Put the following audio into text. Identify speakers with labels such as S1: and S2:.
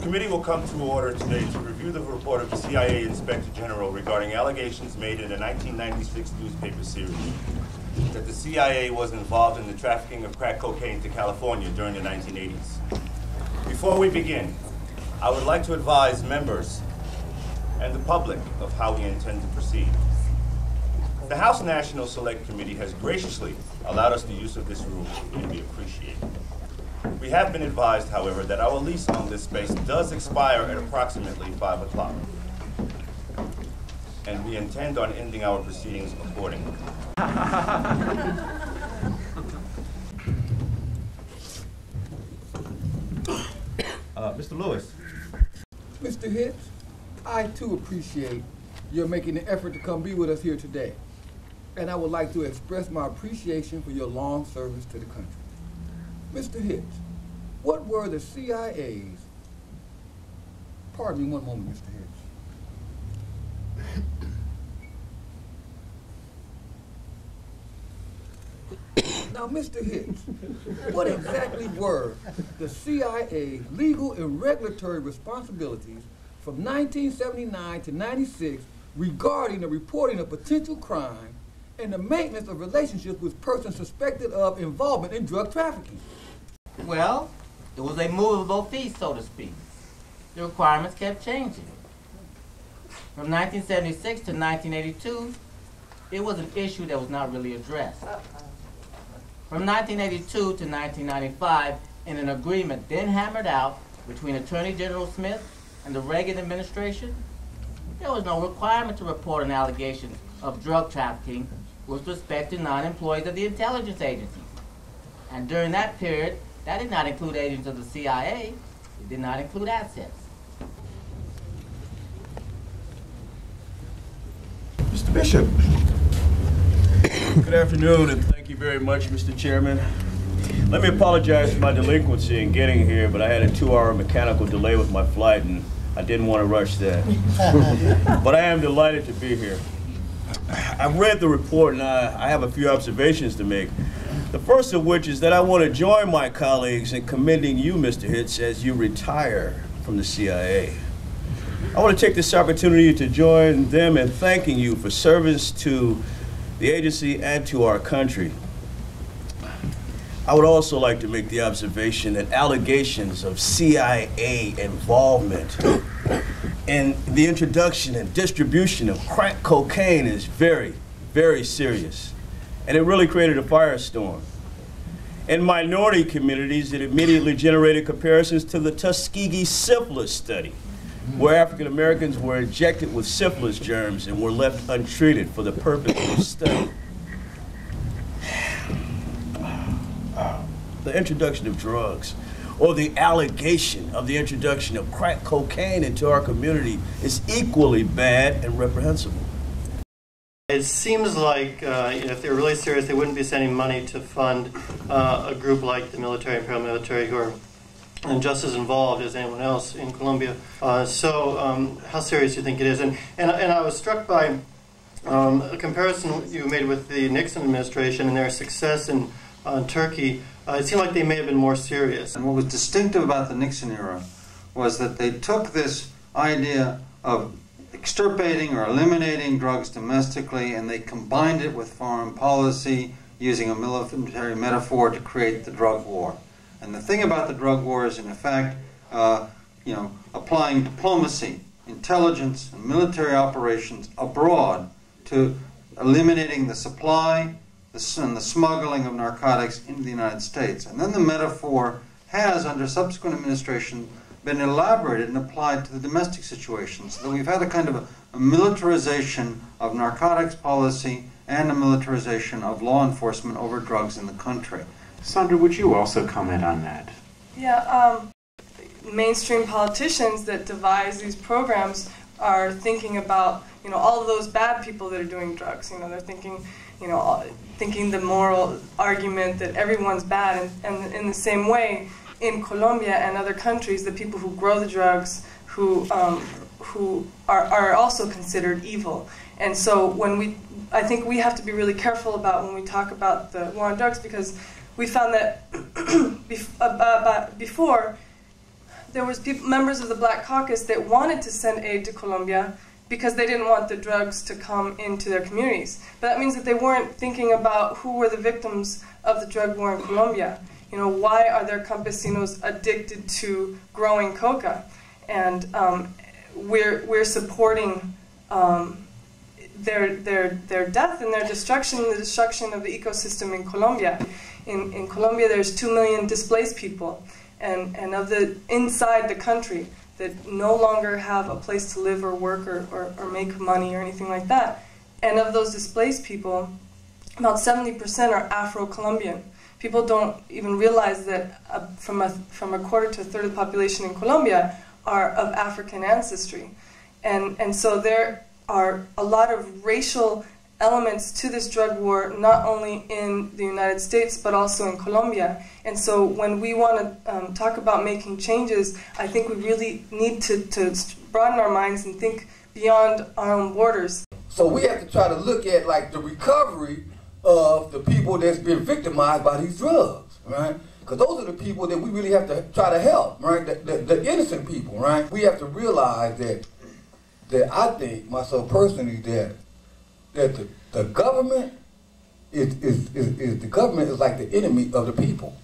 S1: committee will come to order today to review the report of the CIA Inspector General regarding allegations made in a 1996 newspaper series that the CIA was involved in the trafficking of crack cocaine to California during the 1980s. Before we begin, I would like to advise members and the public of how we intend to proceed. The House National Select Committee has graciously allowed us the use of this room, and we appreciate it. We have been advised, however, that our lease on this space does expire at approximately 5 o'clock, and we intend on ending our proceedings accordingly. Mr. Lewis.
S2: Mr. Hitch, I too appreciate your making the effort to come be with us here today. And I would like to express my appreciation for your long service to the country. Mr. Hitch, what were the CIA's, pardon me one moment, Mr. Hitch. Now, Mr. Hitch, what exactly were the CIA's legal and regulatory responsibilities from 1979 to 96 regarding the reporting of potential crime and the maintenance of relationships with persons suspected of involvement in drug trafficking?
S3: Well, it was a movable feast, so to speak. The requirements kept changing. From 1976 to 1982, it was an issue that was not really addressed. From 1982 to 1995, in an agreement then hammered out between Attorney General Smith and the Reagan administration, there was no requirement to report an allegation of drug trafficking with respect to non-employees of the intelligence agencies. And during that period, that did not include agents of the CIA. It did not include assets.
S4: Mr. Bishop. Good afternoon, and thank you very much, Mr. Chairman. Let me apologize for my delinquency in getting here, but I had a 2-hour mechanical delay with my flight, and I didn't want to rush that. But I am delighted to be here. I've read the report, and I have a few observations to make. The first of which is that I want to join my colleagues in commending you, Mr. Hitch, as you retire from the CIA. I want to take this opportunity to join them in thanking you for service to the agency and to our country. I would also like to make the observation that allegations of CIA involvement in the introduction and distribution of crack cocaine is very, very serious. And it really created a firestorm. In minority communities, it immediately generated comparisons to the Tuskegee syphilis study, where African Americans were injected with syphilis germs and were left untreated for the purpose of the study. The introduction of drugs, or the allegation of the introduction of crack cocaine into our community, is equally bad and reprehensible.
S5: It seems like if they're really serious, they wouldn't be sending money to fund a group like the military and paramilitary who are just as involved as anyone else in Colombia. So how serious do you think it is? And I was struck by a comparison you made with the Nixon administration and their success in Turkey. It seemed like they may have been more serious.
S6: And what was distinctive about the Nixon era was that they took this idea of extirpating or eliminating drugs domestically, and they combined it with foreign policy using a military metaphor to create the drug war. And the thing about the drug war is, in effect, applying diplomacy, intelligence, and military operations abroad to eliminating the supply and the smuggling of narcotics into the United States. And then the metaphor has, under subsequent administration, been elaborated and applied to the domestic situation. So that we've had a kind of a militarization of narcotics policy and a militarization of law enforcement over drugs in the country.
S7: Sandra, would you also comment on that?
S8: Yeah, mainstream politicians that devise these programs are thinking about, all of those bad people that are doing drugs. They're thinking, thinking the moral argument that everyone's bad, and in the same way, in Colombia and other countries, the people who grow the drugs, who are also considered evil. And so I think we have to be really careful about when we talk about the war on drugs, because we found that before, there was members of the Black Caucus that wanted to send aid to Colombia because they didn't want the drugs to come into their communities. But that means that they weren't thinking about who were the victims of the drug war in Colombia. You know, why are there campesinos addicted to growing coca? And we're supporting their death and their destruction, the destruction of the ecosystem in Colombia. In Colombia, there's 2 million displaced people, and of the inside the country that no longer have a place to live or work or make money or anything like that. And of those displaced people, about 70% are Afro-Colombian. People don't even realize that from a quarter to a third of the population in Colombia are of African ancestry. And so there are a lot of racial elements to this drug war, not only in the United States, but also in Colombia. And so when we want to talk about making changes, I think we really need to broaden our minds and think beyond our own borders.
S2: So we have to try to look at like the recovery of the people that's been victimized by these drugs, right? Because those are the people that we really have to try to help, right? The innocent people, right? We have to realize that I think, myself personally, that the government is like the enemy of the people.